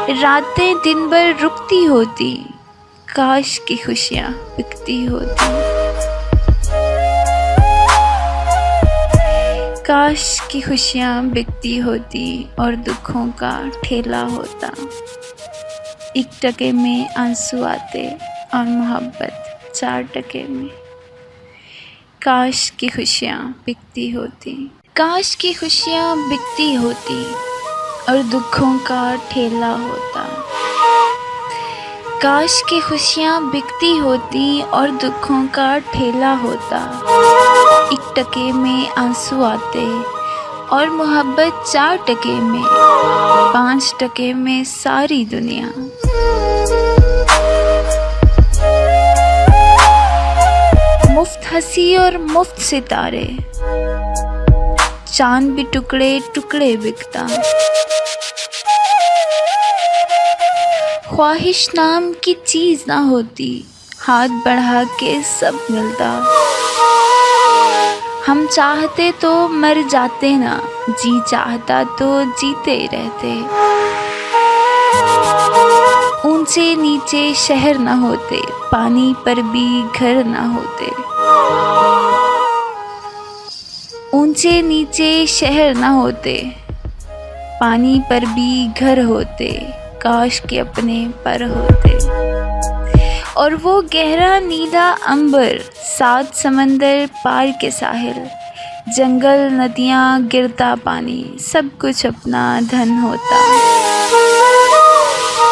रातें दिन भर रुकती होती, काश की खुशियाँ बिकती होती। काश की खुशियाँ बिकती होती और दुखों का ठेला होता। 1 टके में आंसू आते और मोहब्बत 4 टके में। काश की खुशियाँ बिकती होती। काश की खुशियाँ बिकती होती और दुखों का ठेला होता। काश की खुशियाँ बिकती होती और दुखों का ठेला होता। 1 टके में आंसू आते और मोहब्बत 4 टके में, 5 टके में सारी दुनिया। मुफ्त हंसी और मुफ्त सितारे, चांद भी टुकड़े टुकड़े बिकता। ख्वाहिश नाम की चीज ना होती, हाथ बढ़ा के सब मिलता। हम चाहते तो मर जाते ना, जी चाहता तो जीते रहते। ऊंचे नीचे शहर ना होते, पानी पर भी घर ना होते। ऊंचे नीचे शहर ना होते, पानी पर भी घर होते। काश के अपने पर होते। और वो गहरा नीला अंबर, 7 समंदर पार के साहिल, जंगल नदियाँ गिरता पानी, सब कुछ अपना धन होता।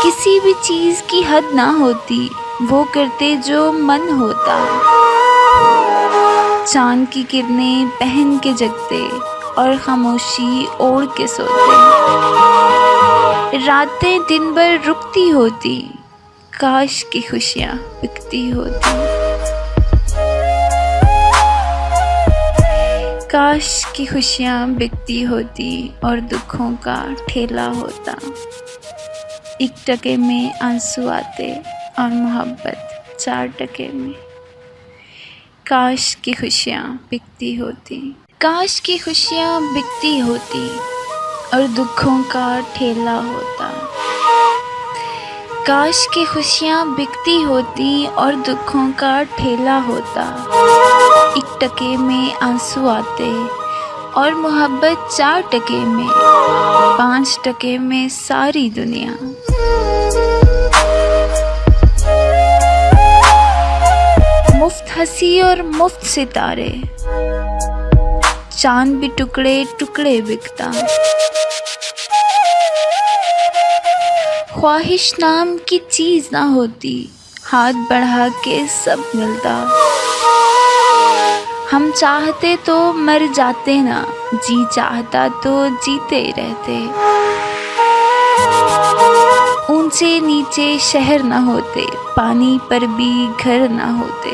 किसी भी चीज़ की हद ना होती, वो करते जो मन होता। चांद की किरणें पहन के जगते और खामोशी ओढ़ के सोते। रातें दिन भर रुकती होती, काश की खुशियाँ बिकती होती। काश की खुशियाँ बिकती होती और दुखों का ठेला होता। 1 टके में आंसू आते और मोहब्बत 4 टके में। काश की खुशियाँ बिकती होती। काश की खुशियाँ बिकती होती और दुखों का ठेला होता। काश की खुशियाँ बिकती होती और दुखों का ठेला होता। 1 टके में आंसू आते और मोहब्बत 4 टके में, 5 टके में सारी दुनिया। मुफ्त हंसी और मुफ्त सितारे, चांद भी टुकड़े टुकड़े बिकता। ख्वाहिश नाम की चीज ना होती, हाथ बढ़ा के सब मिलता। हम चाहते तो मर जाते ना, जी चाहता तो जीते रहते। ऊंचे नीचे शहर ना होते, पानी पर भी घर ना होते।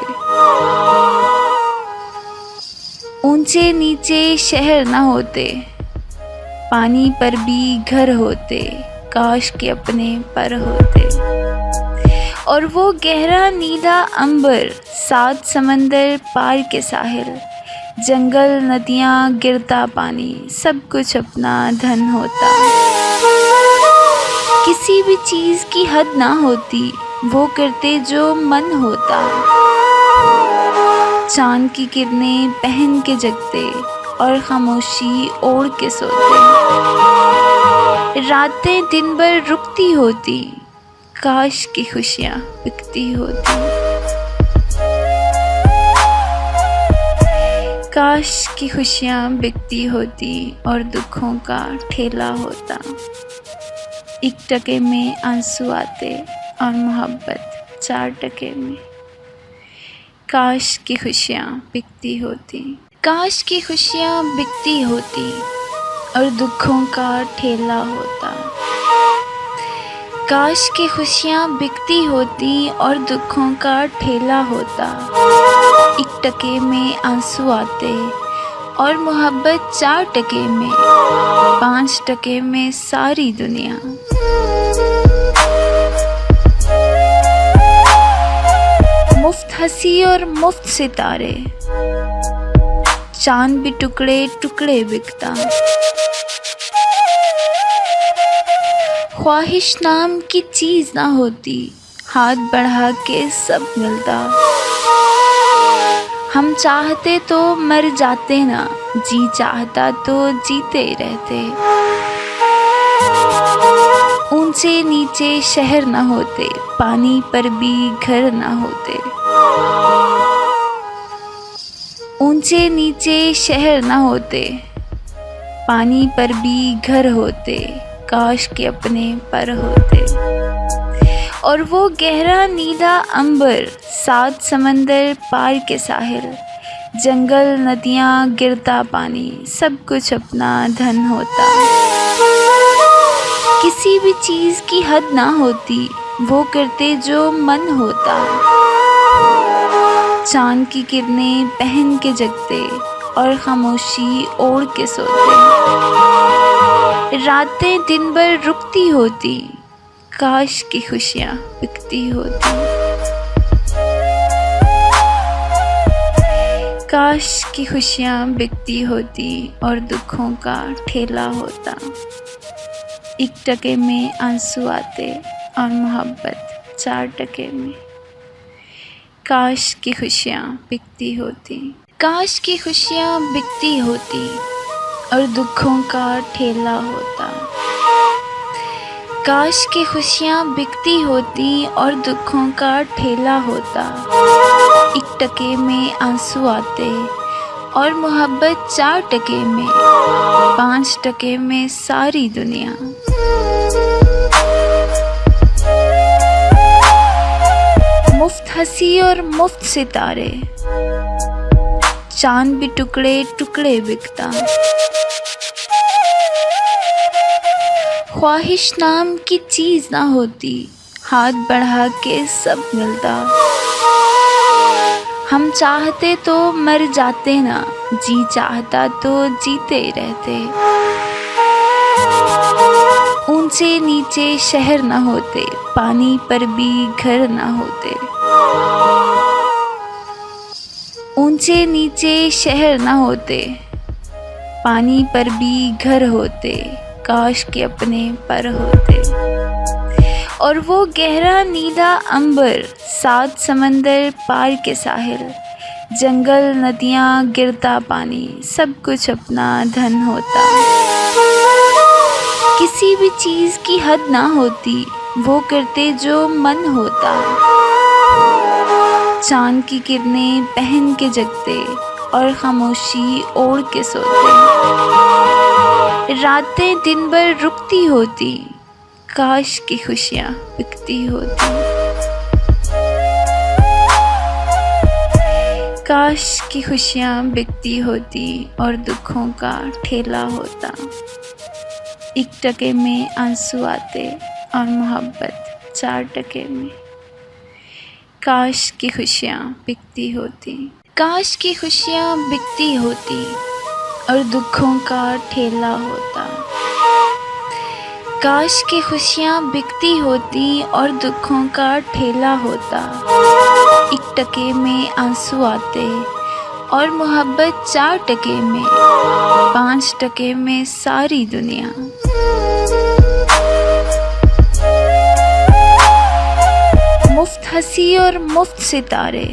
ऊंचे नीचे शहर ना होते, पानी पर भी घर होते। काश के अपने पर होते। और वो गहरा नीला अंबर, 7 समंदर पार के साहिल, जंगल नदियाँ गिरता पानी, सब कुछ अपना धन होता। किसी भी चीज़ की हद ना होती, वो करते जो मन होता। चांद की किरणें पहन के जगते और खामोशी ओढ़ के सोते। रातें दिन भर रुकती होती, काश की खुशियाँ बिकती होती। काश की खुशियाँ बिकती होती और दुखों का ठेला होता। 1 टके में आंसू आते और मोहब्बत 4 टके में। काश की खुशियाँ बिकती होती। काश की खुशियाँ बिकती होती और दुखों का ठेला होता। काश की खुशियाँ बिकती होती और दुखों का ठेला होता। 1 टके में आंसू आते और मोहब्बत 4 टके में, 5 टके में सारी दुनिया। मुफ्त हंसी और मुफ्त सितारे, चांद भी टुकड़े टुकड़े बिकता। ख्वाहिश नाम की चीज़ ना होती, हाथ बढ़ा के सब मिलता। हम चाहते तो मर जाते ना, जी चाहता तो जीते रहते। ऊंचे नीचे शहर ना होते, पानी पर भी घर ना होते। ऊंचे नीचे शहर ना होते, पानी पर भी घर होते। काश के अपने पर होते। और वो गहरा नीला अंबर, सात समंदर पार के साहिल, जंगल नदियाँ गिरता पानी, सब कुछ अपना धन होता। किसी भी चीज़ की हद ना होती, वो करते जो मन होता। चांद की किरणें पहन के जगते और खामोशी ओढ़ के सोते। रातें दिन भर रुकती होती, काश की खुशियाँ बिकती होती। काश की खुशियाँ बिकती होती और दुखों का ठेला होता। 1 टके में आंसू आते और मोहब्बत 4 टके में। काश की खुशियाँ बिकती होती। काश की खुशियाँ बिकती होती और दुखों का ठेला होता। काश की खुशियाँ बिकती होती और दुखों का ठेला होता। 1 टके में आंसू आते और मोहब्बत 4 टके में, 5 टके में सारी दुनिया। मुफ्त हंसी और मुफ्त सितारे, चांद भी टुकड़े टुकड़े बिकता। ख्वाहिश नाम की चीज़ ना होती, हाथ बढ़ा के सब मिलता। हम चाहते तो मर जाते ना, जी चाहता तो जीते रहते। ऊंचे नीचे शहर ना होते, पानी पर भी घर ना होते। ऊंचे नीचे शहर ना होते, पानी पर भी घर होते। काश के अपने पर होते। और वो गहरा नीला अंबर, 7 समंदर पार के साहिल, जंगल नदियाँ गिरता पानी, सब कुछ अपना धन होता। किसी भी चीज़ की हद ना होती, वो करते जो मन होता। चांद की किरणें पहन के जगते और खामोशी ओढ़ के सोते। रातें दिन भर रुकती होती, काश की खुशियाँ बिकती होती। काश की खुशियाँ बिकती होती और दुखों का ठेला होता। 1 टके में आंसू आते और मोहब्बत 4 टके में। काश की खुशियाँ बिकती होती। काश की खुशियाँ बिकती होती और दुखों का ठेला होता। काश की खुशियाँ बिकती होती और दुखों का ठेला होता। 1 टके में आंसू आते और मोहब्बत 4 टके में, 5 टके में सारी दुनिया। मुफ्त हंसी और मुफ्त सितारे,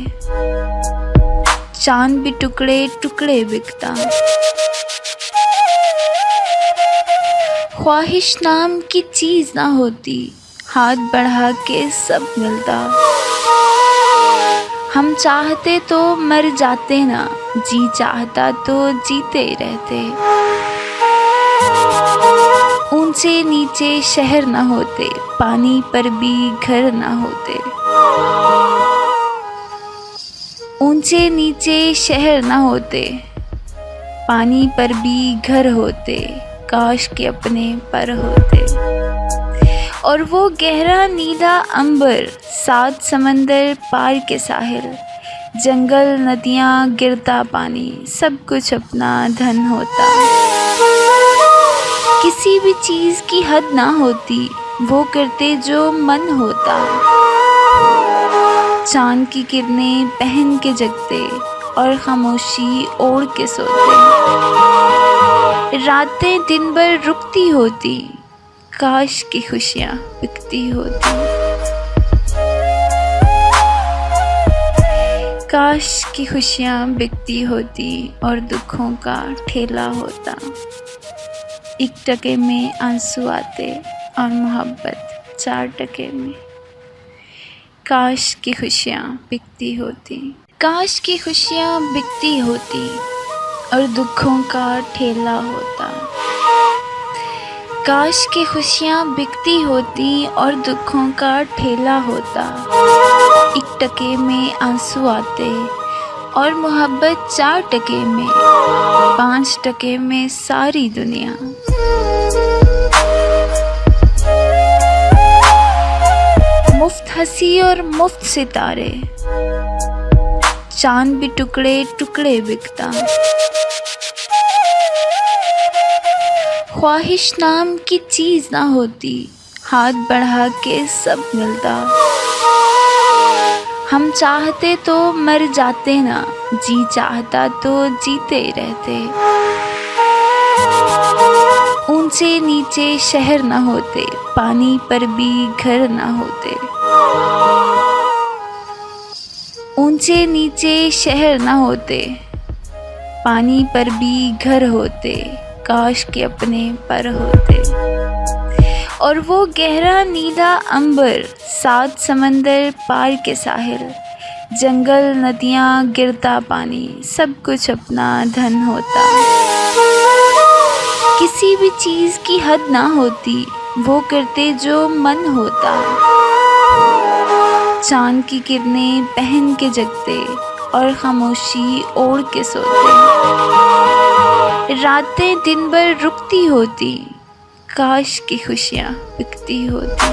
चांद भी टुकड़े टुकड़े बिकता। ख्वाहिश नाम की चीज़ ना होती, हाथ बढ़ा के सब मिलता। हम चाहते तो मर जाते ना, जी चाहता तो जीते रहते। ऊंचे नीचे शहर ना होते, पानी पर भी घर ना होते। ऊंचे नीचे शहर ना होते, पानी पर भी घर होते। काश के अपने पर होते। और वो गहरा नीला अंबर, 7 समंदर पार के साहिल, जंगल नदियाँ गिरता पानी, सब कुछ अपना धन होता। किसी भी चीज़ की हद ना होती, वो करते जो मन होता। चांद की किरणें पहन के जगते और खामोशी ओढ़ के सोते। रातें दिन भर रुकती होती, काश की खुशियाँ बिकती होती, काश की खुशियाँ बिकती होती और दुखों का ठेला होता। 1 टके में आंसू आते और मोहब्बत 4 टके में। काश की खुशियाँ बिकती होती, काश की खुशियाँ बिकती होती और दुखों का ठेला होता। काश की खुशियाँ बिकती होती और दुखों का ठेला होता। 1 टके में आंसू आते और मोहब्बत 4 टके में, 5 टके में सारी दुनिया। मुफ्त हंसी और मुफ्त सितारे, चांद भी टुकड़े टुकड़े बिकता। ख्वाहिश नाम की चीज ना होती, हाथ बढ़ा के सब मिलता। हम चाहते तो मर जाते ना, जी चाहता तो जीते रहते। ऊंचे नीचे शहर ना होते, पानी पर भी घर ना होते। ऊंचे नीचे शहर ना होते, पानी पर भी घर होते। काश के अपने पर होते। और वो गहरा नीला अंबर, 7 समंदर पार के साहिल, जंगल नदियाँ गिरता पानी, सब कुछ अपना धन होता। किसी भी चीज़ की हद ना होती, वो करते जो मन होता। चांद की किरणें पहन के जगते और खामोशी ओढ़ के सोते। रातें दिन भर रुकती होती, काश की खुशियाँ बिकती होती।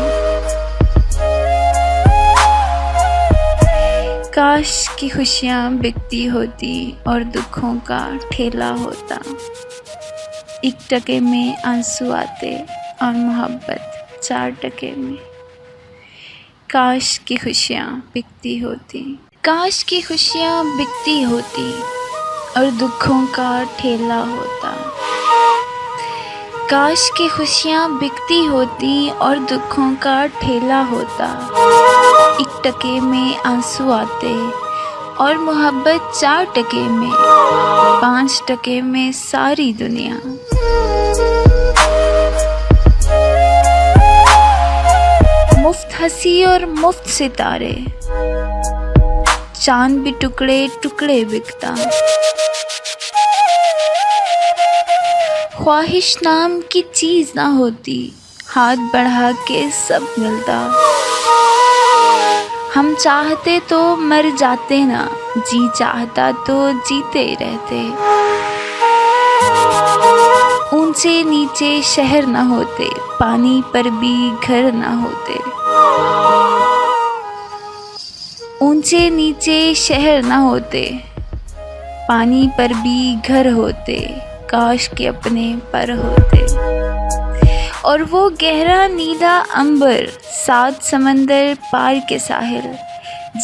काश की खुशियाँ बिकती होती और दुखों का ठेला होता। 1 टके में आंसू आते और मोहब्बत 4 टके में। काश की खुशियाँ बिकती होती, काश की खुशियाँ बिकती होती और दुखों का ठेला होता। काश की खुशियाँ बिकती होती और दुखों का ठेला होता। 1 टके में आंसू आते और मोहब्बत 4 टके में, 5 टके में सारी दुनिया। मुफ्त हंसी और मुफ्त सितारे, चांद भी टुकड़े टुकड़े बिकता। ख्वाहिश नाम की चीज ना होती, हाथ बढ़ा के सब मिलता। हम चाहते तो मर जाते ना, जी चाहता तो जीते रहते। ऊंचे नीचे शहर ना होते, पानी पर भी घर ना होते। ऊंचे नीचे शहर ना होते, पानी पर भी घर होते। काश के अपने पर होते। और वो गहरा नीला अंबर, 7 समंदर पार के साहिल,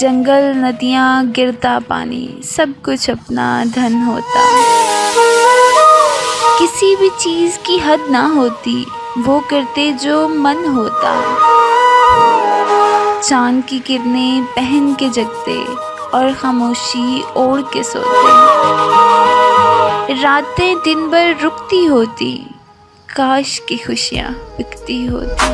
जंगल नदियाँ गिरता पानी, सब कुछ अपना धन होता। किसी भी चीज़ की हद ना होती, वो करते जो मन होता। चांद की किरणें पहन के जगते और खामोशी ओढ़ के सोते। रातें दिन भर रुकती होती, काश की खुशियाँ बिकती होती।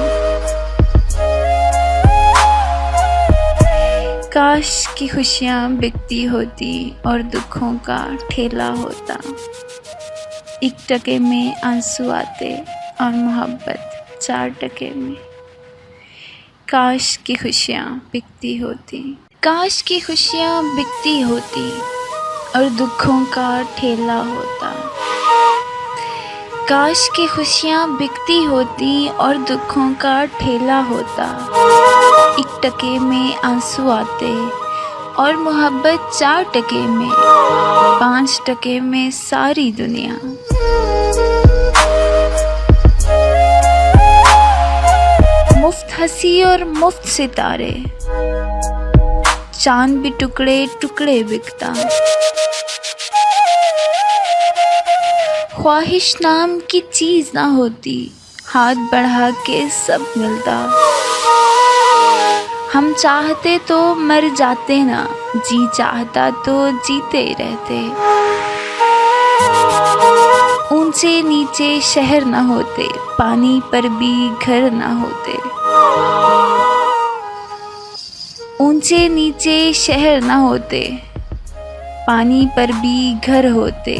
काश की खुशियाँ बिकती होती और दुखों का ठेला होता। 1 टके में आंसू आते और मोहब्बत 4 टके में। काश की खुशियाँ बिकती होती, काश की खुशियाँ बिकती होती और दुखों का ठेला होता। काश की खुशियाँ बिकती होती और दुखों का ठेला होता। 1 टके में आंसू आते और मोहब्बत 4 टके में, 5 टके में सारी दुनिया। मुफ्त हंसी और मुफ्त सितारे, चांद भी टुकड़े टुकड़े बिकता। ख्वाहिश नाम की चीज ना होती, हाथ बढ़ा के सब मिलता। हम चाहते तो मर जाते ना, जी चाहता तो जीते रहते। ऊंचे नीचे शहर न होते, पानी पर भी घर न होते। ऊंचे नीचे शहर न होते, पानी पर भी घर होते।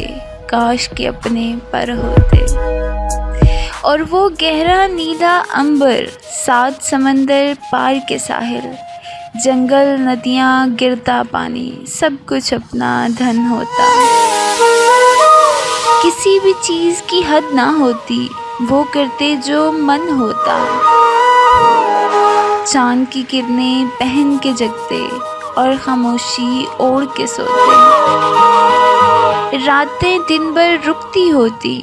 काश के अपने पर होते। और वो गहरा नीला अंबर, 7 समंदर पार के साहिल, जंगल नदियाँ गिरता पानी, सब कुछ अपना धन होता। किसी भी चीज़ की हद ना होती, वो करते जो मन होता। चांद की किरणें पहन के जगते और खामोशी ओढ़ के सोते। रातें दिन भर रुकती होती,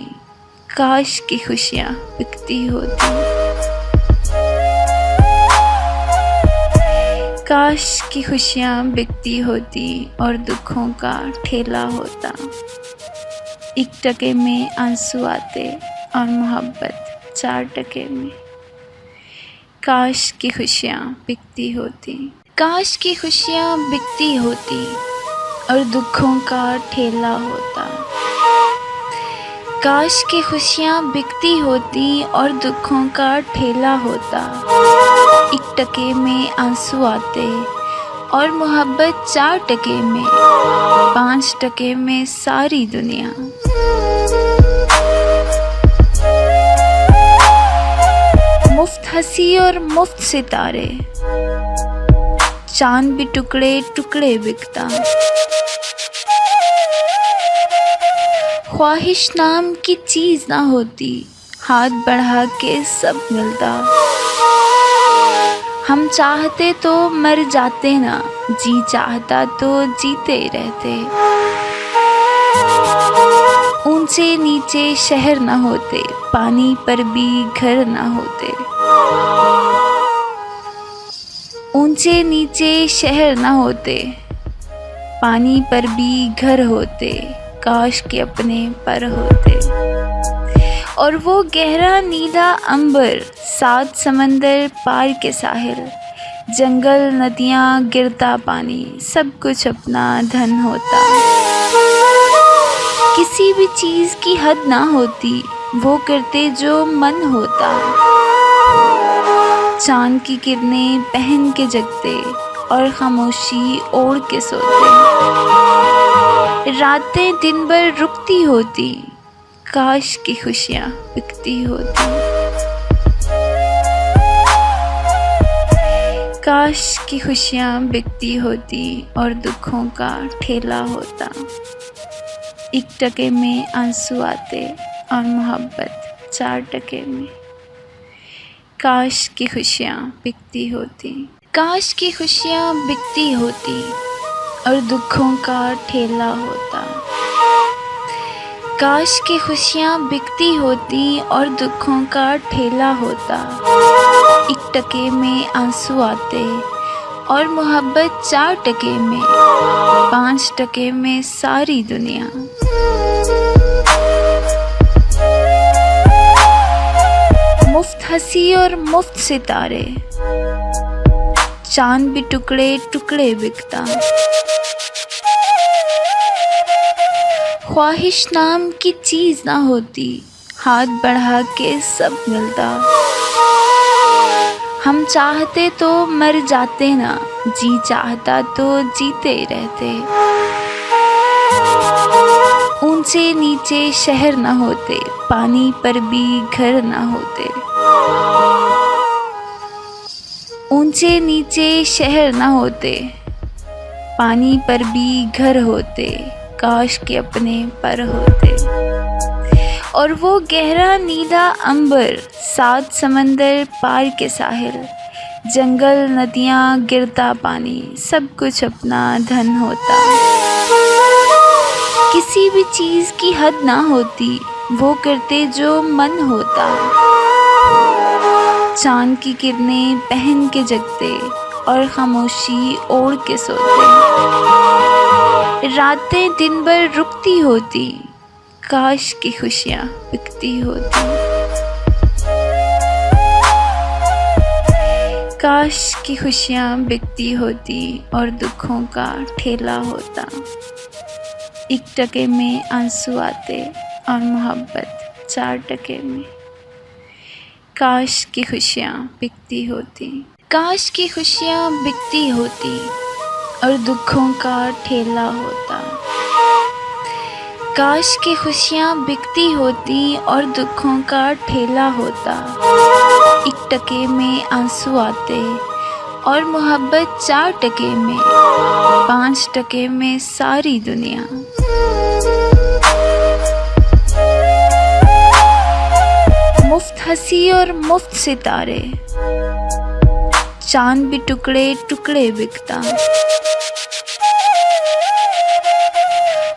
काश की खुशियाँ बिकती होती। काश की खुशियाँ बिकती होती और दुखों का ठेला होता। 1 टके में आंसू आते और मोहब्बत 4 टके में। काश की खुशियाँ बिकती होती। काश की खुशियाँ बिकती होती और दुखों का ठेला होता। काश की खुशियाँ बिकती होती और दुखों का ठेला होता। 1 टके में आंसू आते और मोहब्बत 4 टके में, 5 टके में सारी दुनिया। मुफ्त हंसी और मुफ्त सितारे, चांद भी टुकड़े टुकड़े बिकता। ख्वाहिश नाम की चीज़ ना होती, हाथ बढ़ा के सब मिलता। हम चाहते तो मर जाते ना, जी चाहता तो जीते रहते। ऊंचे नीचे शहर न होते, पानी पर भी घर न होते। ऊंचे नीचे शहर न होते, पानी पर भी घर होते। काश के अपने पर होते। और वो गहरा नीला अंबर, 7 समंदर पार के साहिल, जंगल नदियाँ गिरता पानी, सब कुछ अपना धन होता। किसी भी चीज़ की हद ना होती, वो करते जो मन होता। चांद की किरणें पहन के जगते और खामोशी ओढ़ के सोते। रातें दिन भर रुकती होती, काश की खुशियाँ बिकती होती। काश की खुशियाँ बिकती होती और दुखों का ठेला होता। 1 टके में आंसू आते और मोहब्बत 4 टके में। काश की खुशियाँ बिकती होती। काश की खुशियाँ बिकती होती और दुखों का ठेला होता। काश की खुशियाँ बिकती होती और दुखों का ठेला होता। 1 टके में आंसू आते और मोहब्बत 4 टके में, 5 टके में सारी दुनिया। मुफ्त हंसी और मुफ्त सितारे, चांद भी टुकड़े टुकड़े बिकता। ख्वाहिश नाम की चीज़ ना होती, हाथ बढ़ा के सब मिलता। हम चाहते तो मर जाते ना, जी चाहता तो जीते रहते। ऊंचे नीचे शहर न होते, पानी पर भी घर न होते। ऊंचे नीचे शहर न होते, पानी पर भी घर होते। काश के अपने पर होते। और वो गहरा नीला अंबर, 7 समंदर पार के साहिल, जंगल नदियाँ गिरता पानी, सब कुछ अपना धन होता। किसी भी चीज़ की हद ना होती, वो करते जो मन होता। चांद की किरणें पहन के जगते और खामोशी ओढ़ के सोते। रातें दिन भर रुकती होती, काश की खुशियाँ बिकती होती। काश की खुशियाँ बिकती होती और दुखों का ठेला होता। 1 टके में आंसू आते और मोहब्बत 4 टके में। काश की खुशियाँ बिकती होती, काश की खुशियाँ बिकती होती और दुखों का ठेला होता। काश की खुशियाँ बिकती होती और दुखों का ठेला होता। 1 टके में आंसू आते और मोहब्बत 4 टके में, 5 टके में सारी दुनिया। मुफ्त हंसी और मुफ्त सितारे, चांद भी टुकड़े टुकड़े बिकता।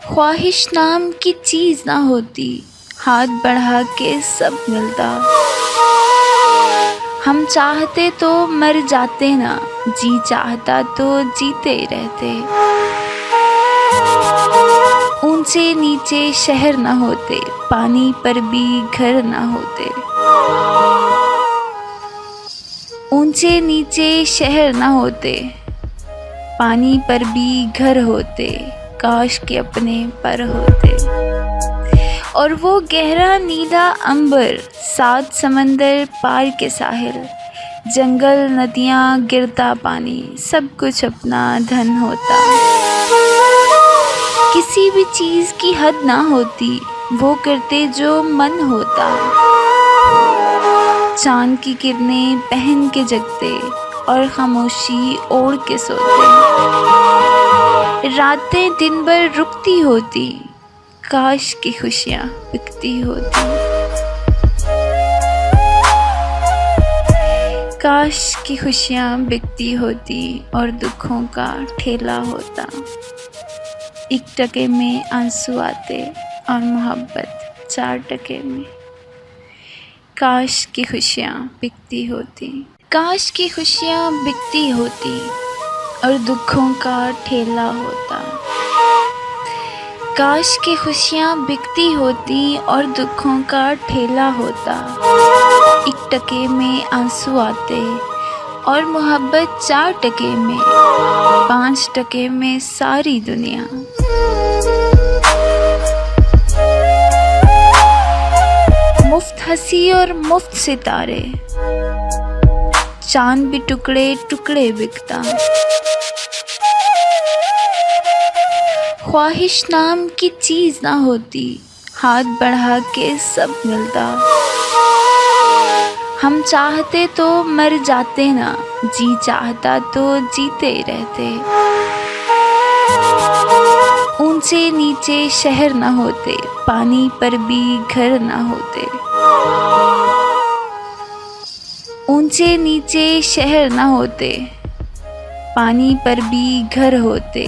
ख्वाहिश नाम की चीज ना होती, हाथ बढ़ा के सब मिलता। हम चाहते तो मर जाते ना, जी चाहता तो जीते रहते। ऊंचे नीचे शहर ना होते, पानी पर भी घर ना होते। ऊंचे नीचे शहर ना होते, पानी पर भी घर होते। काश के अपने पर होते। और वो गहरा नीला अंबर, 7 समंदर पार के साहिल, जंगल नदियाँ गिरता पानी, सब कुछ अपना धन होता। किसी भी चीज़ की हद ना होती, वो करते जो मन होता। चांद की किरणें पहन के जगते और खामोशी ओढ़ के सोते। रातें दिन भर रुकती होती, काश की खुशियाँ बिकती होती। काश की खुशियाँ बिकती होती और दुखों का ठेला होता। 1 टके में आंसू आते और मोहब्बत 4 टके में। काश की खुशियाँ बिकती होती, काश की खुशियाँ बिकती होती और दुखों का ठेला होता। काश की खुशियाँ बिकती होती और दुखों का ठेला होता। 1 टके में आंसू आते और मोहब्बत 4 टके में, 5 टके में सारी दुनिया। मुफ्त हंसी और मुफ्त सितारे, चांद भी टुकड़े टुकड़े बिकता। ख्वाहिश नाम की चीज ना होती, हाथ बढ़ा के सब मिलता। हम चाहते तो मर जाते ना, जी चाहता तो जीते रहते। ऊंचे नीचे शहर ना होते, पानी पर भी घर ना होते। ऊंचे नीचे शहर ना होते, पानी पर भी घर होते।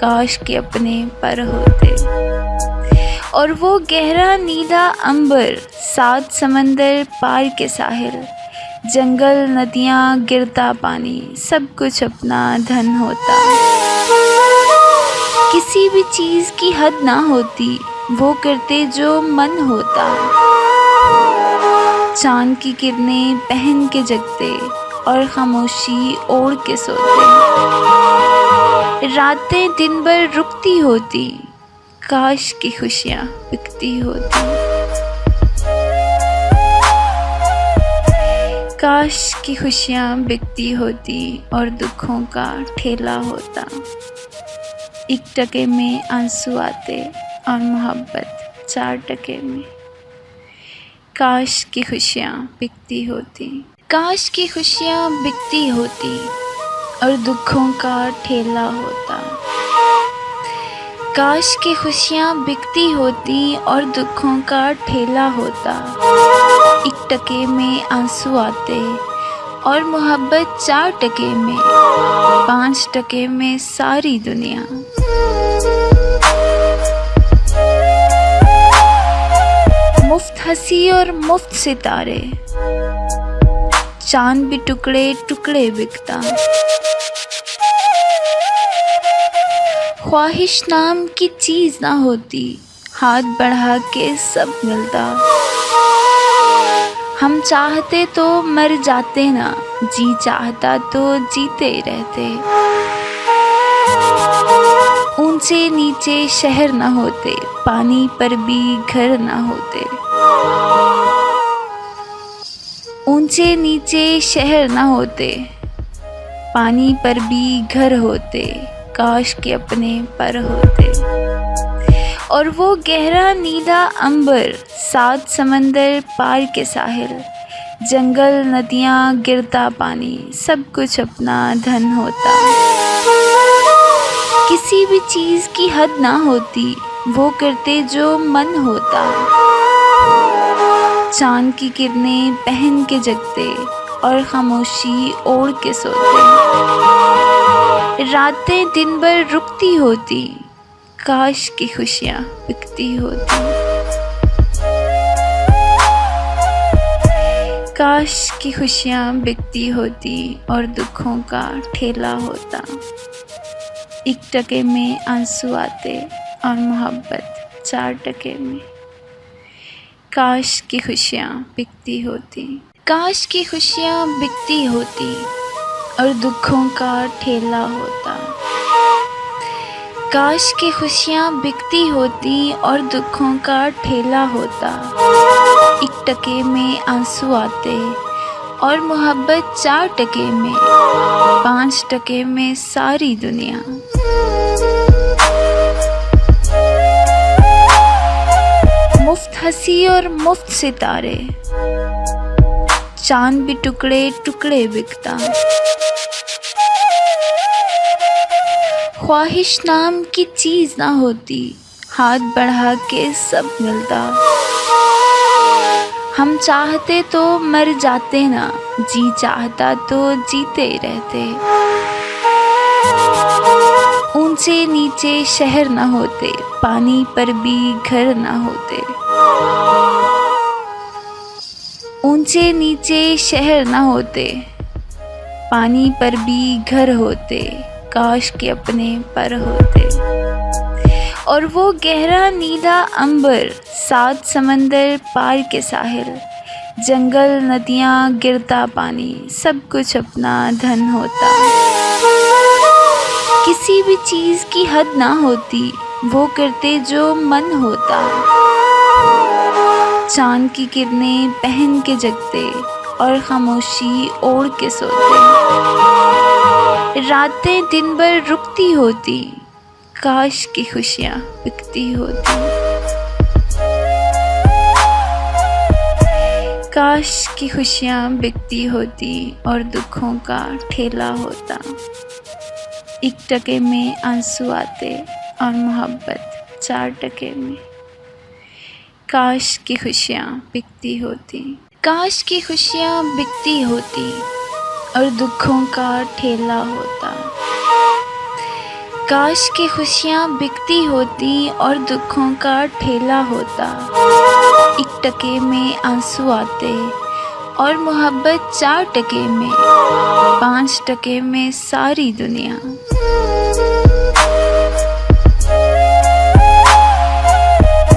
काश के अपने पर होते। और वो गहरा नीला अंबर, 7 समंदर पार के साहिल, जंगल नदियाँ गिरता पानी, सब कुछ अपना धन होता। किसी भी चीज़ की हद ना होती, वो करते जो मन होता। चांद की किरणें पहन के जगते और खामोशी ओढ़ के सोते। रातें दिन भर रुकती होती, काश की खुशियाँ बिकती होती। काश की खुशियाँ बिकती होती और दुखों का ठेला होता। 1 टके में आंसू आते और मोहब्बत 4 टके में। काश की खुशियाँ बिकती होती, काश की खुशियाँ बिकती होती और दुखों का ठेला होता। काश की खुशियाँ बिकती होती और दुखों का ठेला होता। 1 टके में आंसू आते और मोहब्बत 4 टके में, 5 टके में सारी दुनिया। मुफ्त हंसी और मुफ्त सितारे, चांद भी टुकड़े टुकड़े बिकता। ख्वाहिश नाम की चीज ना होती, हाथ बढ़ा के सब मिलता। हम चाहते तो मर जाते ना, जी चाहता तो जीते रहते। ऊंचे नीचे शहर न होते, पानी पर भी घर न होते। ऊंचे नीचे शहर न होते, पानी पर भी घर होते। काश के अपने पर होते। और वो गहरा नीला अंबर, 7 समंदर पार के साहिल, जंगल नदियाँ गिरता पानी, सब कुछ अपना धन होता। किसी भी चीज़ की हद ना होती, वो करते जो मन होता। चांद की किरणें पहन के जगते और खामोशी ओढ़ के सोते। रातें दिन भर रुकती होती, काश की खुशियाँ बिकती होती। काश की खुशियाँ बिकती होती और दुखों का ठेला होता। 1 टके में आंसू आते और मोहब्बत 4 टके में। काश की खुशियाँ बिकती होती। काश की खुशियाँ बिकती होती और दुखों का ठेला होता। काश की खुशियाँ बिकती होती और दुखों का ठेला होता। 1 टके में आंसू आते और मोहब्बत 4 टके में, 5 टके में सारी दुनिया। मुफ्त हंसी और मुफ्त सितारे, चांद भी टुकड़े टुकड़े बिकता। ख्वाहिश नाम की चीज़ ना होती, हाथ बढ़ा के सब मिलता। हम चाहते तो मर जाते ना, जी चाहता तो जीते रहते। ऊंचे नीचे शहर न होते, पानी पर भी घर न होते। ऊंचे नीचे शहर न होते, पानी पर भी घर होते। काश के अपने पर होते। और वो गहरा नीला अंबर, 7 समंदर पार के साहिल, जंगल नदियाँ गिरता पानी, सब कुछ अपना धन होता। किसी भी चीज़ की हद ना होती, वो करते जो मन होता। चांद की किरणें पहन के जगते और खामोशी ओढ़ के सोते। रातें दिन भर रुकती होती, काश की खुशियाँ बिकती होती। काश की खुशियाँ बिकती होती और दुखों का ठेला होता। 1 टके में आंसू आते और मोहब्बत 4 टके में। काश की खुशियाँ बिकती होती। काश की खुशियाँ बिकती होती और दुखों का ठेला होता। काश की खुशियाँ बिकती होती और दुखों का ठेला होता। 1 टके में आंसू आते और मोहब्बत 4 टके में, 5 टके में सारी दुनिया।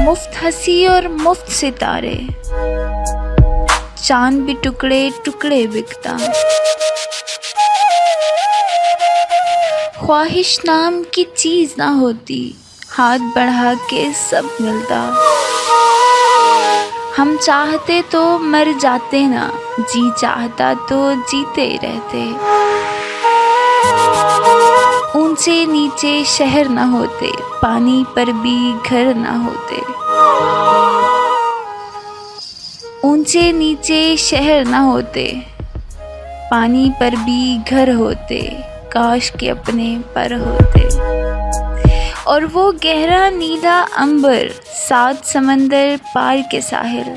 मुफ्त हंसी और मुफ्त सितारे, चांद भी टुकड़े टुकड़े बिकता। ख्वाहिश नाम की चीज़ ना होती, हाथ बढ़ा के सब मिलता। हम चाहते तो मर जाते ना, जी चाहता तो जीते रहते। ऊंचे नीचे शहर न होते, पानी पर भी घर न होते। ऊंचे नीचे शहर न होते, पानी पर भी घर होते। काश के अपने पर होते। और वो गहरा नीला अंबर, 7 समंदर पार के साहिल,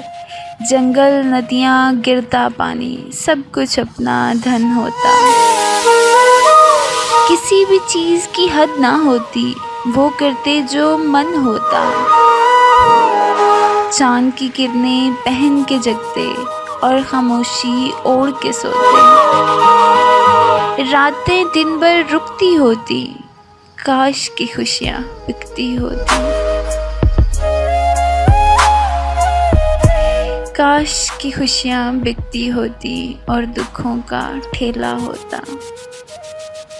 जंगल नदियाँ गिरता पानी, सब कुछ अपना धन होता। किसी भी चीज़ की हद ना होती, वो करते जो मन होता। चांद की किरणें पहन के जगते और खामोशी ओढ़ के सोते। रातें दिन भर रुकती होती, काश की खुशियाँ बिकती होती। काश की खुशियाँ बिकती होती और दुखों का ठेला होता।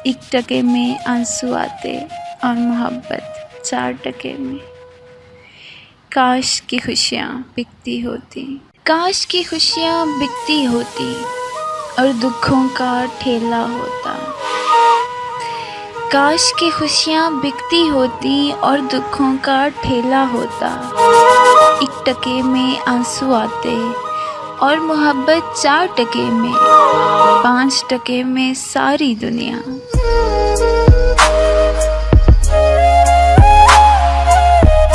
1 टके में आंसू आते और मोहब्बत 4 टके में। काश की खुशियाँ बिकती होती, काश की खुशियाँ बिकती होती और दुखों का ठेला होता। काश की खुशियाँ बिकती होती और दुखों का ठेला होता। 1 टके में आंसू आते और मोहब्बत 4 टके में, 5 टके में सारी दुनिया।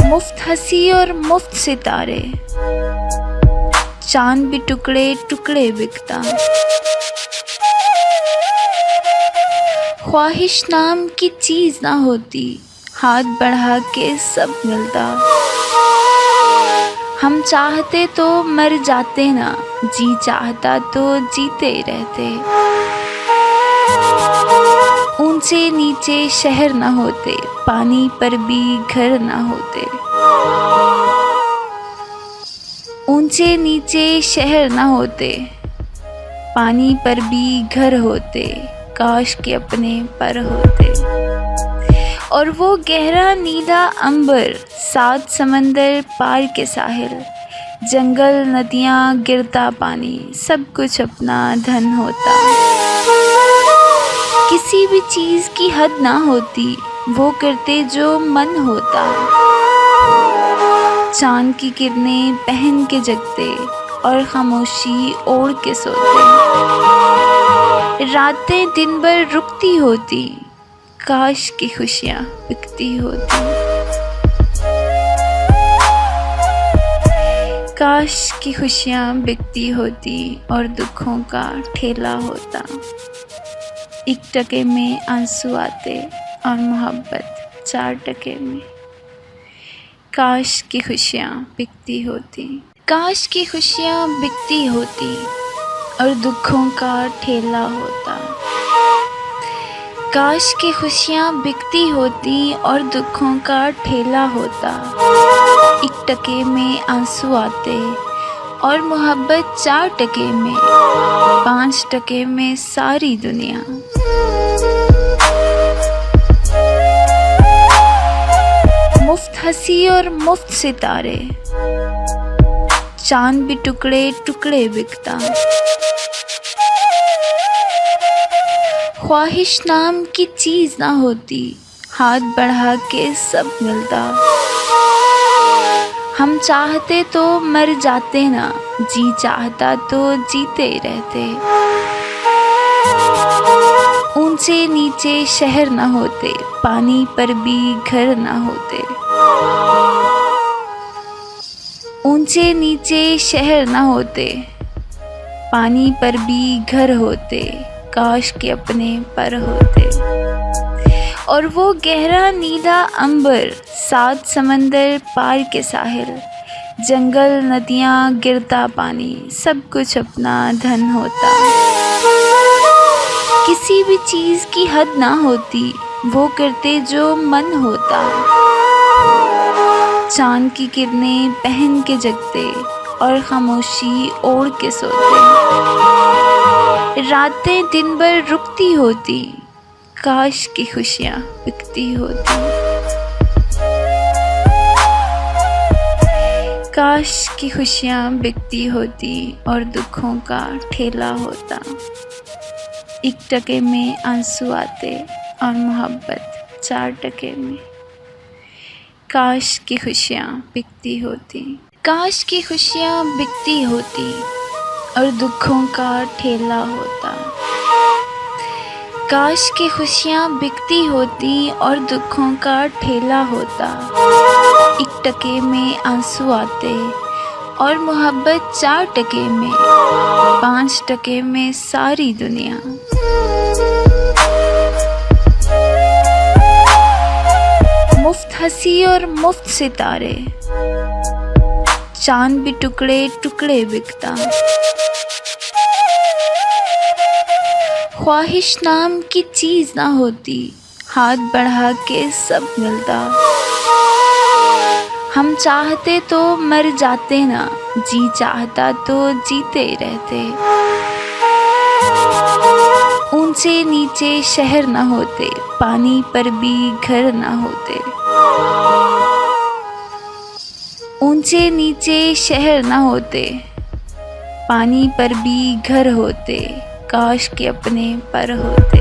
मुफ्त हंसी और मुफ्त सितारे, चांद भी टुकड़े टुकड़े बिकता। ख्वाहिश नाम की चीज ना होती, हाथ बढ़ा के सब मिलता। हम चाहते तो मर जाते ना, जी चाहता तो जीते रहते। ऊंचे नीचे शहर ना होते, पानी पर भी घर ना होते। ऊंचे नीचे शहर ना होते, पानी पर भी घर होते। काश के अपने पर होते। और वो गहरा नीला अंबर, 7 समंदर पार के साहिल, जंगल नदियाँ गिरता पानी, सब कुछ अपना धन होता। किसी भी चीज़ की हद ना होती, वो करते जो मन होता। चांद की किरणें पहन के जगते और खामोशी ओढ़ के सोते। रातें दिन भर रुकती होती, काश की खुशियाँ बिकती होती। काश की खुशियाँ बिकती होती और दुखों का ठेला होता। 1 टके में आंसू आते और मोहब्बत 4 टके में। काश की खुशियाँ बिकती होती, काश की खुशियाँ बिकती होती और दुखों का ठेला होता। काश की खुशियाँ बिकती होती और दुखों का ठेला होता। 1 टके में आंसू आते और मोहब्बत 4 टके में, 5 टके में सारी दुनिया। मुफ्त हंसी और मुफ्त सितारे, चांद भी टुकड़े टुकड़े बिकता। ख्वाहिश नाम की चीज ना होती, हाथ बढ़ा के सब मिलता। हम चाहते तो मर जाते ना, जी चाहता तो जीते रहते। ऊंचे नीचे शहर ना होते, पानी पर भी घर ना होते। ऊंचे नीचे शहर ना होते, पानी पर भी घर होते। काश के अपने पर होते। और वो गहरा नीला अंबर, 7 समंदर पार के साहिल, जंगल नदियाँ गिरता पानी, सब कुछ अपना धन होता। किसी भी चीज़ की हद ना होती, वो करते जो मन होता। चांद की किरणें पहन के जगते और खामोशी ओढ़ के सोते। रातें दिन भर रुकती होती, काश की खुशियाँ बिकती होती। काश की खुशियाँ बिकती होती और दुखों का ठेला होता। 1 टके में आंसू आते और मोहब्बत 4 टके में। काश की खुशियाँ बिकती होती, काश की खुशियाँ बिकती होती और दुखों का ठेला होता। काश की खुशियाँ बिकती होती और दुखों का ठेला होता। 1 टके में आंसू आते और मोहब्बत 4 टके में, 5 टके में सारी दुनिया। मुफ्त हंसी और मुफ्त सितारे, चांद भी टुकड़े टुकड़े बिकता। ख्वाहिश नाम की चीज ना होती, हाथ बढ़ा के सब मिलता। हम चाहते तो मर जाते ना, जी चाहता तो जीते रहते। ऊंचे नीचे शहर न होते, पानी पर भी घर न होते। ऊंचे नीचे शहर न होते, पानी पर भी घर होते। काश के अपने पर होते।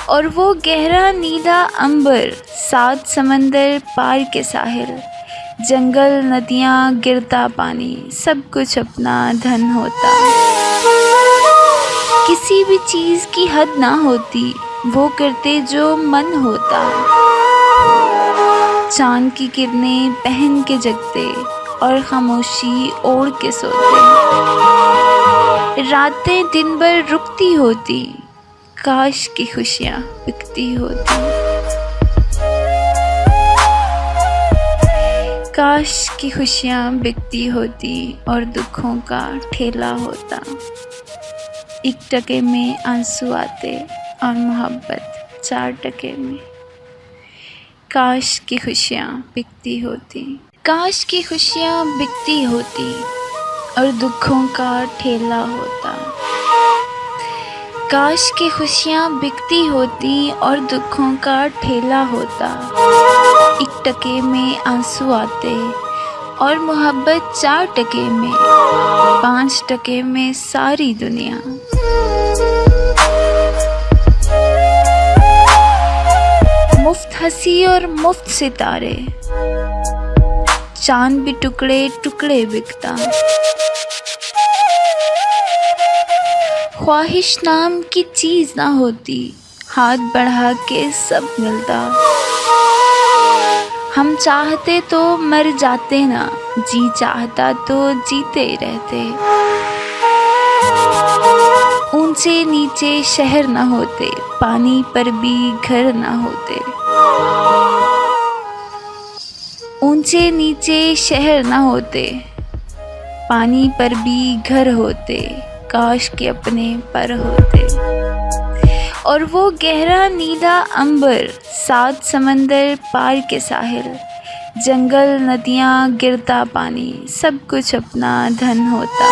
और वो गहरा नीला अंबर, सात समंदर पार के साहिल, जंगल नदियाँ गिरता पानी, सब कुछ अपना धन होता। किसी भी चीज़ की हद ना होती, वो करते जो मन होता। चांद की किरणें पहन के जगते और खामोशी ओढ़ के सोते। रातें दिन भर रुकती होती, काश की खुशियाँ बिकती होती। काश की खुशियाँ बिकती होती और दुखों का ठेला होता। 1 टके में आंसू आते और मोहब्बत 4 टके में। काश की खुशियाँ बिकती होती। काश की खुशियाँ बिकती होती और दुखों का ठेला होता। काश की खुशियाँ बिकती होती और दुखों का ठेला होता। 1 टके में आंसू आते और मोहब्बत 4 टके में, 5 टके में सारी दुनिया। मुफ्त हंसी और मुफ्त सितारे, चांद भी टुकड़े टुकड़े बिकता। ख्वाहिश नाम की चीज ना होती, हाथ बढ़ा के सब मिलता। हम चाहते तो मर जाते ना, जी चाहता तो जीते रहते। ऊंचे नीचे शहर न होते, पानी पर भी घर न होते। ऊंचे नीचे शहर न होते, पानी पर भी घर होते। काश के अपने पर होते। और वो गहरा नीला अंबर, 7 समंदर पार के साहिल, जंगल नदियाँ गिरता पानी, सब कुछ अपना धन होता।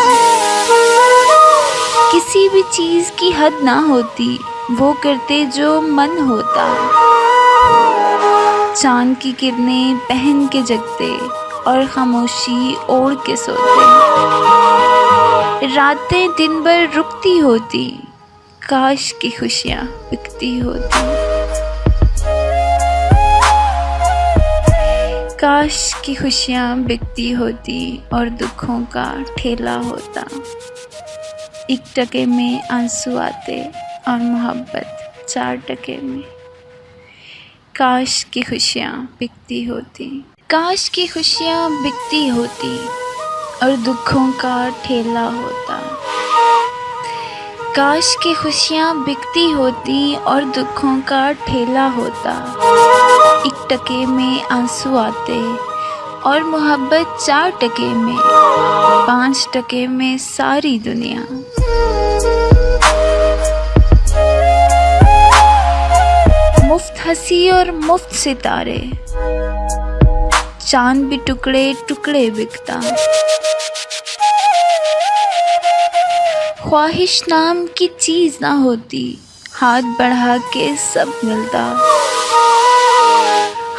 किसी भी चीज़ की हद ना होती, वो करते जो मन होता। चांद की किरणें पहन के जगते और खामोशी ओढ़ के सोते। रातें दिन भर रुकती होती, काश की खुशियाँ बिकती होती। काश की खुशियाँ बिकती होती और दुखों का ठेला होता। 1 टके में आंसू आते और मोहब्बत 4 टके में। काश की खुशियाँ बिकती होती। काश की खुशियाँ बिकती होती और दुखों का ठेला होता। काश की खुशियाँ बिकती होती और दुखों का ठेला होता। 1 टके में आंसू आते और मोहब्बत 4 टके में, 5 टके में सारी दुनिया। मुफ्त हंसी और मुफ्त सितारे, चांद भी टुकड़े टुकड़े बिकता। ख्वाहिश नाम की चीज ना होती, हाथ बढ़ा के सब मिलता।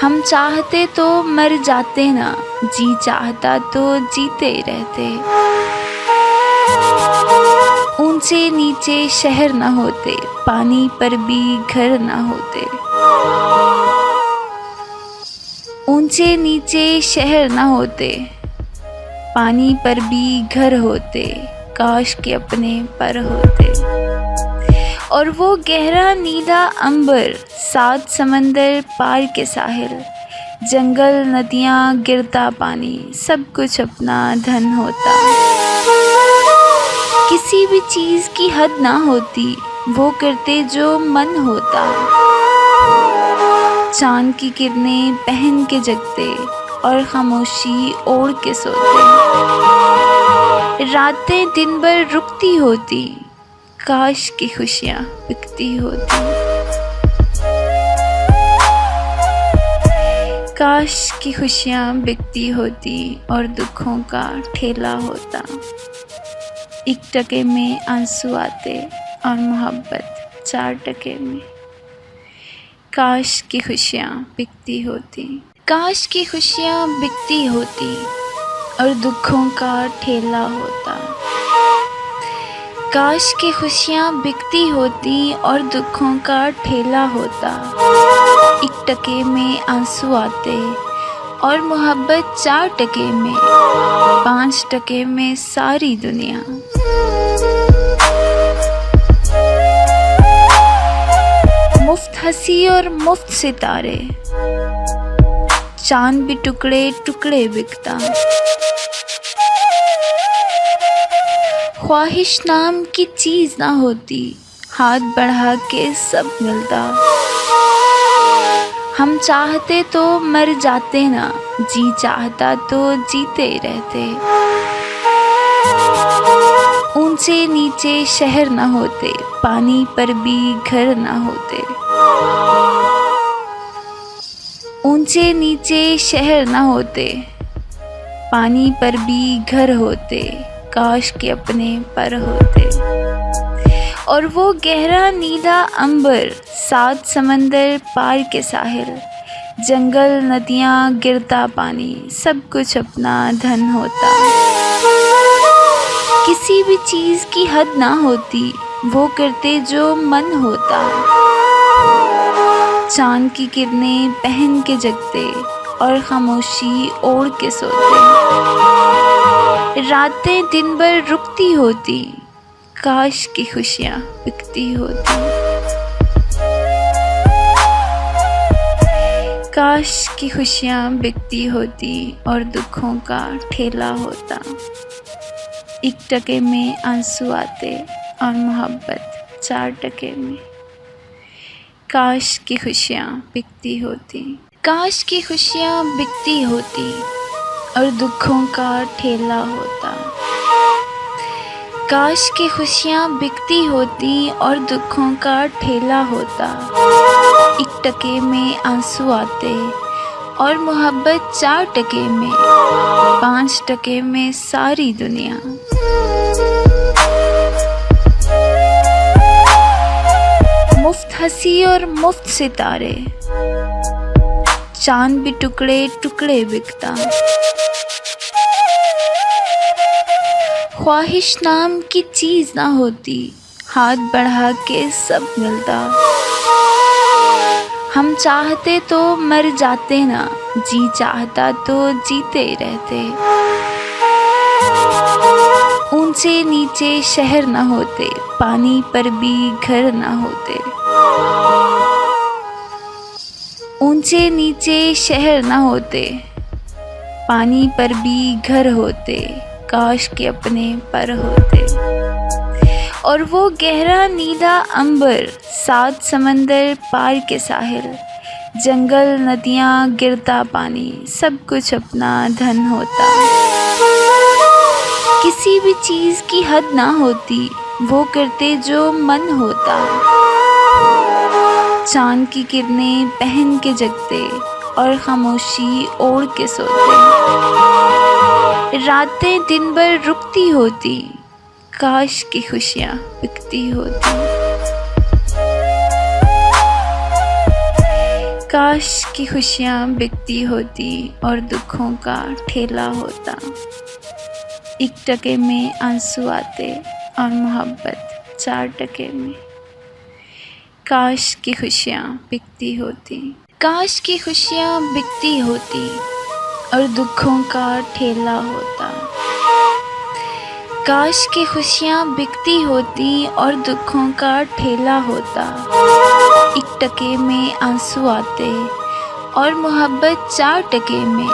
हम चाहते तो मर जाते ना, जी चाहता तो जीते रहते। ऊंचे नीचे शहर न होते, पानी पर भी घर न होते। ऊंचे नीचे शहर न होते, पानी पर भी घर होते। काश के अपने पर होते। और वो गहरा नीला अंबर, 7 समंदर पार के साहिल, जंगल नदियाँ गिरता पानी, सब कुछ अपना धन होता। किसी भी चीज़ की हद ना होती, वो करते जो मन होता। चांद की किरणें पहन के जगते और खामोशी ओढ़ के सोते। रातें दिन भर रुकती होती, काश की खुशियाँ बिकती होती। काश की खुशियाँ बिकती होती और दुखों का ठेला होता। 1 टके में आंसू आते और मोहब्बत 4 टके में। काश की खुशियाँ बिकती होती, काश की खुशियाँ बिकती होती और दुखों का ठेला होता। काश की खुशियाँ बिकती होती और दुखों का ठेला होता। 1 टके में आंसू आते और मोहब्बत 4 टके में, 5 टके में सारी दुनिया। मुफ्त हंसी और मुफ्त सितारे, चांद भी टुकड़े टुकड़े बिकता। ख्वाहिश नाम की चीज़ ना होती, हाथ बढ़ा के सब मिलता। हम चाहते तो मर जाते ना, जी चाहता तो जीते रहते। ऊंचे नीचे शहर ना होते, पानी पर भी घर ना होते। ऊंचे नीचे शहर ना होते, पानी पर भी घर होते। काश के अपने पर होते। और वो गहरा नीला अंबर, 7 समंदर पार के साहिल, जंगल नदियाँ गिरता पानी, सब कुछ अपना धन होता। किसी भी चीज़ की हद ना होती, वो करते जो मन होता। चांद की किरणें पहन के जगते और खामोशी ओढ़ के सोते। रातें दिन भर रुकती होती, काश की खुशियाँ बिकती होती। काश की खुशियाँ बिकती होती और दुखों का ठेला होता। 1 टके में आंसू आते और मोहब्बत 4 टके में। काश की खुशियाँ बिकती होती, काश की खुशियाँ बिकती होती और दुखों का ठेला होता। काश की खुशियाँ बिकती होती और दुखों का ठेला होता। 1 टके में आंसू आते और मोहब्बत 4 टके में, 5 टके में सारी दुनिया। मुफ्त हंसी और मुफ्त सितारे, चांद भी टुकड़े टुकड़े बिकता। ख्वाहिश नाम की चीज़ ना होती, हाथ बढ़ा के सब मिलता। हम चाहते तो मर जाते ना, जी चाहता तो जीते रहते। ऊंचे नीचे शहर ना होते, पानी पर भी घर ना होते। ऊंचे नीचे शहर ना होते, पानी पर भी घर होते। काश के अपने पर होते। और वो गहरा नीला अंबर, 7 समंदर पार के साहिल, जंगल नदियाँ गिरता पानी, सब कुछ अपना धन होता। किसी भी चीज़ की हद ना होती, वो करते जो मन होता। चांद की किरणें पहन के जगते और खामोशी ओढ़ के सोते। रातें दिन भर रुकती होती, काश की खुशियाँ बिकती होती। काश की खुशियाँ बिकती होती और दुखों का ठेला होता। 1 टके में आंसू आते और मोहब्बत 4 टके में। काश की खुशियाँ बिकती होती, काश की खुशियाँ बिकती होती और दुखों का ठेला होता। काश की खुशियाँ बिकती होती और दुखों का ठेला होता। 1 टके में आंसू आते और मोहब्बत 4 टके में,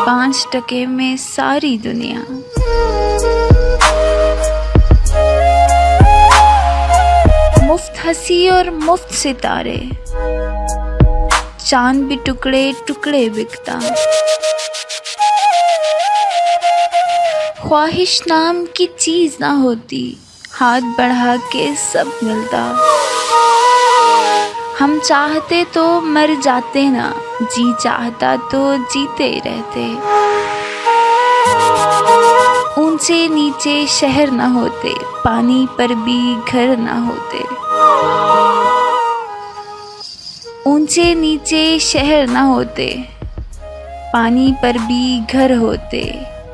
5 टके में सारी दुनिया। मुफ्त हंसी और मुफ्त सितारे, चांद भी टुकड़े टुकड़े बिकता। ख्वाहिश नाम की चीज़ ना होती, हाथ बढ़ा के सब मिलता। हम चाहते तो मर जाते ना, जी चाहता तो जीते रहते। ऊंचे नीचे शहर न होते, पानी पर भी घर न होते। ऊंचे नीचे शहर न होते, पानी पर भी घर होते।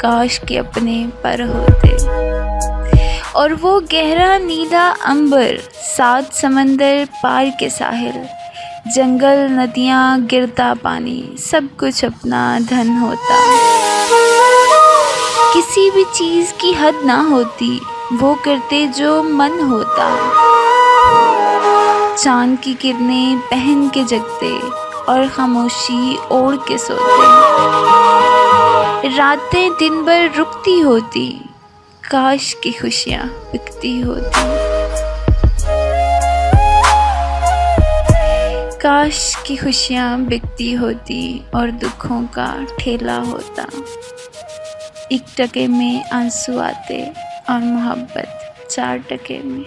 काश के अपने पर होते। और वो गहरा नीला अंबर, 7 समंदर पार के साहिल, जंगल नदियाँ गिरता पानी, सब कुछ अपना धन होता। किसी भी चीज़ की हद ना होती, वो करते जो मन होता। चांद की किरणें पहन के जगते और खामोशी ओढ़ के सोते। रातें दिन भर रुकती होती, काश की खुशियाँ बिकती होती। काश की खुशियाँ बिकती होती और दुखों का ठेला होता। 1 टके में आंसू आते और मोहब्बत 4 टके में।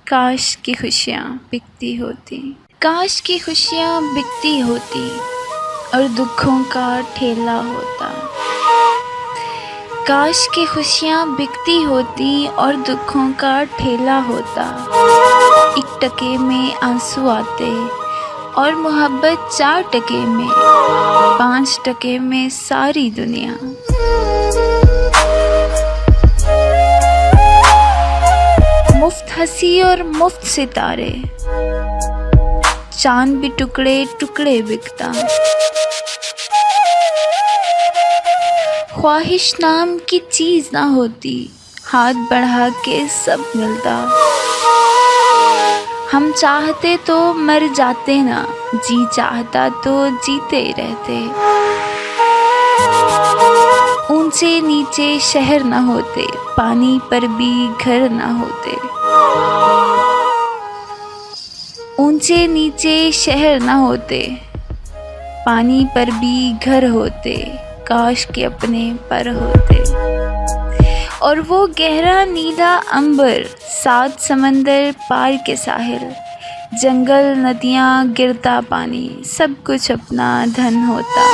काश की खुशियाँ बिकती होती। काश की खुशियाँ बिकती होती और दुखों का ठेला होता। काश की खुशियाँ बिकती होती और दुखों का ठेला होता। 1 टके में आंसू आते और मोहब्बत 4 टके में, 5 टके में सारी दुनिया। मुफ्त हंसी और मुफ्त सितारे, चांद भी टुकड़े टुकड़े बिकता। ख्वाहिश नाम की चीज़ ना होती, हाथ बढ़ा के सब मिलता। हम चाहते तो मर जाते ना, जी चाहता तो जीते रहते। ऊंचे नीचे शहर न होते, पानी पर भी घर न होते। ऊंचे नीचे शहर न होते, पानी पर भी घर होते। काश के अपने पर होते। और वो गहरा नीला अंबर, 7 समंदर पार के साहिल, जंगल नदियाँ गिरता पानी, सब कुछ अपना धन होता।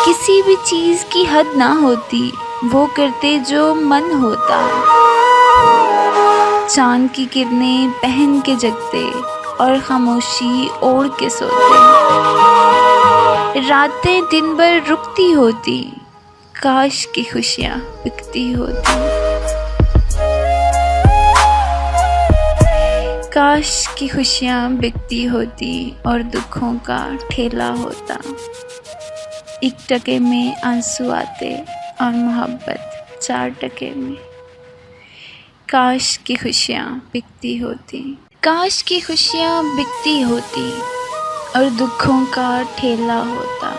किसी भी चीज़ की हद ना होती, वो करते जो मन होता। चांद की किरणें पहन के जगते और खामोशी ओढ़ के सोते। रातें दिन भर रुकती होती, काश की खुशियाँ बिकती होती। काश की खुशियाँ बिकती होती और दुखों का ठेला होता। 1 टके में आंसू आते और मोहब्बत 4 टके में। काश की खुशियाँ बिकती होती। काश की खुशियाँ बिकती होती और दुखों का ठेला होता।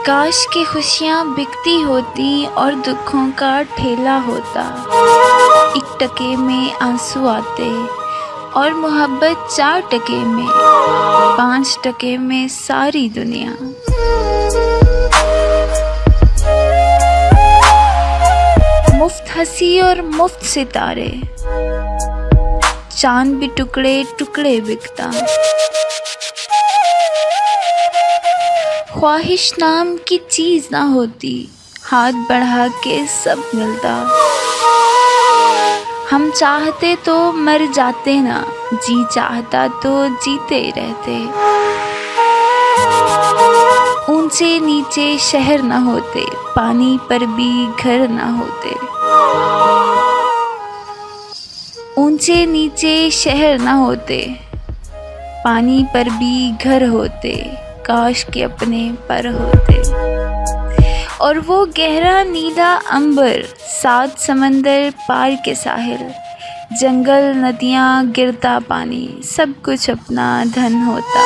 काश की खुशियाँ बिकती होती और दुखों का ठेला होता। 1 टके में आंसू आते और मोहब्बत 4 टके में, 5 टके में सारी दुनिया। मुफ्त हंसी और मुफ्त सितारे, चांद भी टुकड़े टुकड़े बिकता। ख्वाहिश नाम की चीज़ ना होती, हाथ बढ़ा के सब मिलता। हम चाहते तो मर जाते ना, जी चाहता तो जीते रहते। ऊंचे नीचे शहर न होते, पानी पर भी घर न होते। ऊंचे नीचे शहर न होते, पानी पर भी घर होते। काश के अपने पर होते। और वो गहरा नीला अंबर, 7 समंदर पार के साहिल, जंगल नदियाँ गिरता पानी, सब कुछ अपना धन होता।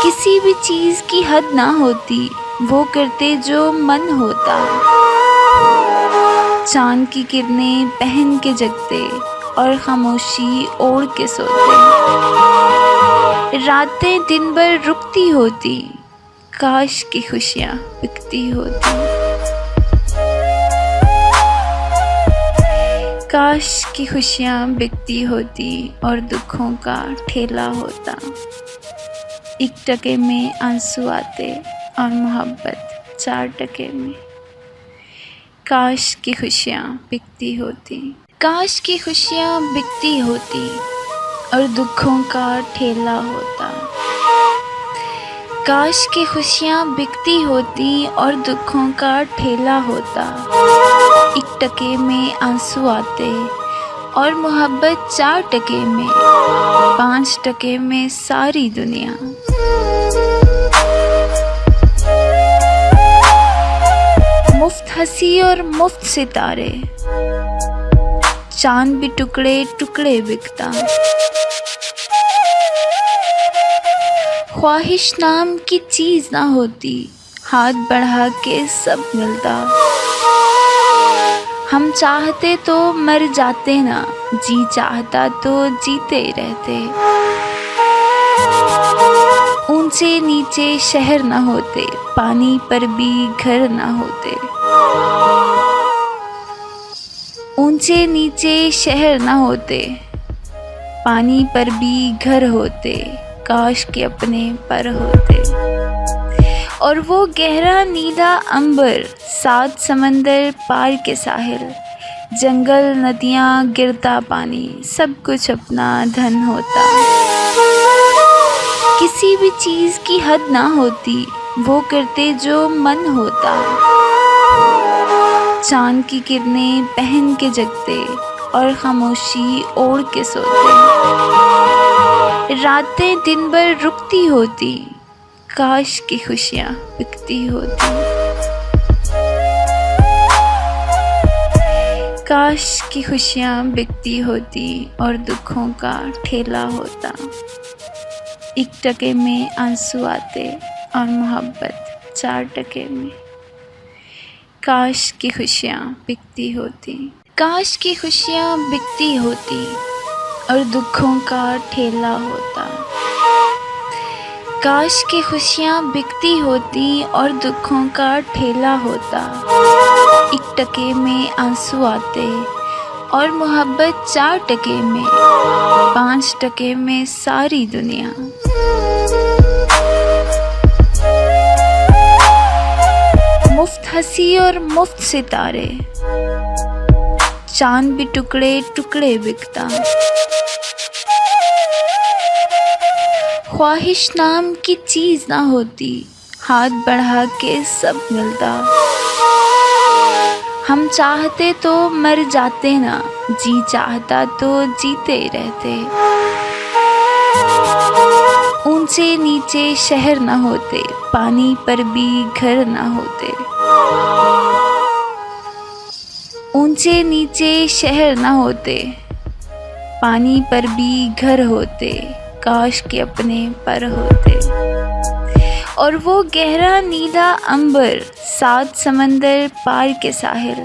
किसी भी चीज़ की हद ना होती, वो करते जो मन होता। चांद की किरणें पहन के जगते और खामोशी ओढ़ के सोते। रातें दिन भर रुकती होती, काश की खुशियाँ बिकती होती। काश की खुशियाँ बिकती होती और दुखों का ठेला होता। 1 टके में आंसू आते और मोहब्बत 4 टके में। काश की खुशियाँ बिकती होती, काश की खुशियाँ बिकती होती और दुखों का ठेला होता। काश की खुशियाँ बिकती होती और दुखों का ठेला होता। 1 टके में आंसू आते और मोहब्बत 4 टके में, 5 टके में सारी दुनिया। मुफ्त हंसी और मुफ्त सितारे, चांद भी टुकड़े टुकड़े बिकता। ख्वाहिश नाम की चीज ना होती, हाथ बढ़ा के सब मिलता। हम चाहते तो मर जाते ना, जी चाहता तो जीते रहते। ऊंचे नीचे शहर ना होते, पानी पर भी घर ना होते। ऊंचे नीचे शहर ना होते, पानी पर भी घर होते। काश के अपने पर होते। और वो गहरा नीला अंबर, 7 समंदर पार के साहिल, जंगल नदियाँ गिरता पानी, सब कुछ अपना धन होता। किसी भी चीज़ की हद ना होती, वो करते जो मन होता। चांद की किरणें पहन के जगते और खामोशी ओढ़ के सोते। रातें दिन भर रुकती होती, काश की खुशियाँ बिकती होती। काश की खुशियाँ बिकती होती और दुखों का ठेला होता। 1 टके में आंसू आते और मोहब्बत 4 टके में। काश की खुशियाँ बिकती होती, काश की खुशियाँ बिकती होती और दुखों का ठेला होता। काश की खुशियाँ बिकती होती और दुखों का ठेला होता। 1 टके में आंसू आते और मोहब्बत 4 टके में, 5 टके में सारी दुनिया। मुफ्त हंसी और मुफ्त सितारे, चांद भी टुकड़े टुकड़े बिकता। ख्वाहिश नाम की चीज ना होती, हाथ बढ़ा के सब मिलता। हम चाहते तो मर जाते ना, जी चाहता तो जीते रहते। ऊंचे नीचे शहर ना होते, पानी पर भी घर ना होते। ऊंचे नीचे शहर ना होते, पानी पर भी घर होते। काश के अपने पर होते। और वो गहरा नीला अंबर, 7 समंदर पार के साहिल,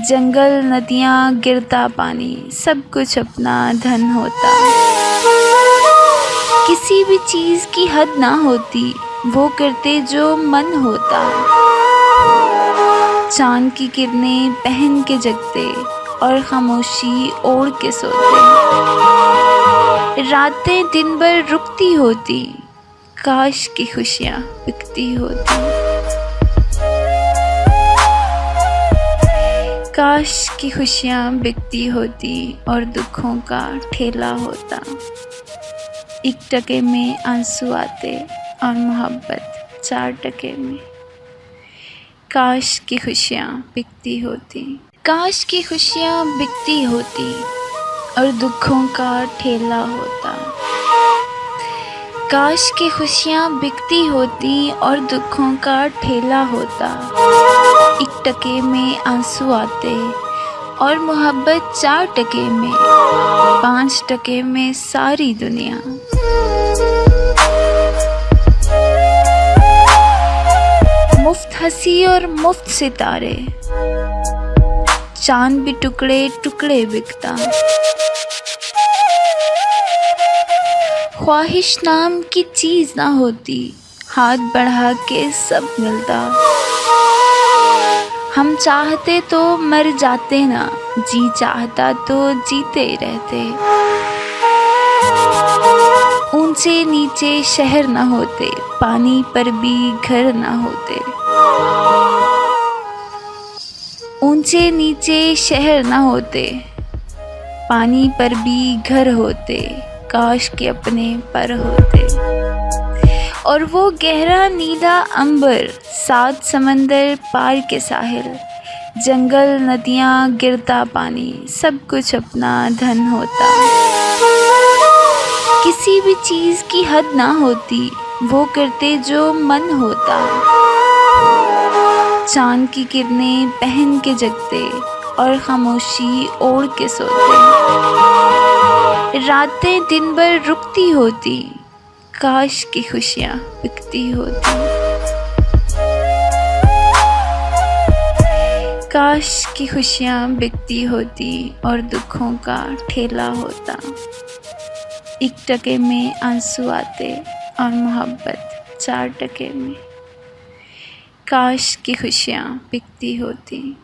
जंगल नदियाँ गिरता पानी, सब कुछ अपना धन होता। किसी भी चीज़ की हद ना होती, वो करते जो मन होता। चांद की किरणें पहन के जगते और खामोशी ओढ़ के सोते। रातें दिन भर रुकती होती, काश की खुशियाँ बिकती होती। काश की खुशियाँ बिकती होती और दुखों का ठेला होता। 1 टके में आंसू आते और मोहब्बत 4 टके में। काश की खुशियाँ बिकती होती, काश की खुशियाँ बिकती होती और दुखों का ठेला होता। काश की खुशियाँ बिकती होती और दुखों का ठेला होता। 1 टके में आंसू आते और मोहब्बत 4 टके में, 5 टके में सारी दुनिया। मुफ्त हंसी और मुफ्त सितारे, चांद भी टुकड़े टुकड़े बिकता। ख्वाहिश नाम की चीज ना होती, हाथ बढ़ा के सब मिलता। हम चाहते तो मर जाते ना, जी चाहता तो जीते रहते। ऊंचे नीचे शहर न होते, पानी पर भी घर न होते। ऊंचे नीचे शहर न होते, पानी पर भी घर होते। काश के अपने पर होते। और वो गहरा नीला अंबर, 7 समंदर पार के साहिल, जंगल नदियाँ गिरता पानी, सब कुछ अपना धन होता। किसी भी चीज़ की हद ना होती, वो करते जो मन होता। चांद की किरणें पहन के जगते और खामोशी ओढ़ के सोते। रातें दिन भर रुकती होती, काश की खुशियाँ बिकती होती। काश की खुशियाँ बिकती होती और दुखों का ठेला होता। 1 टके में आंसू आते और मोहब्बत 4 टके में। काश की खुशियाँ बिकती होती।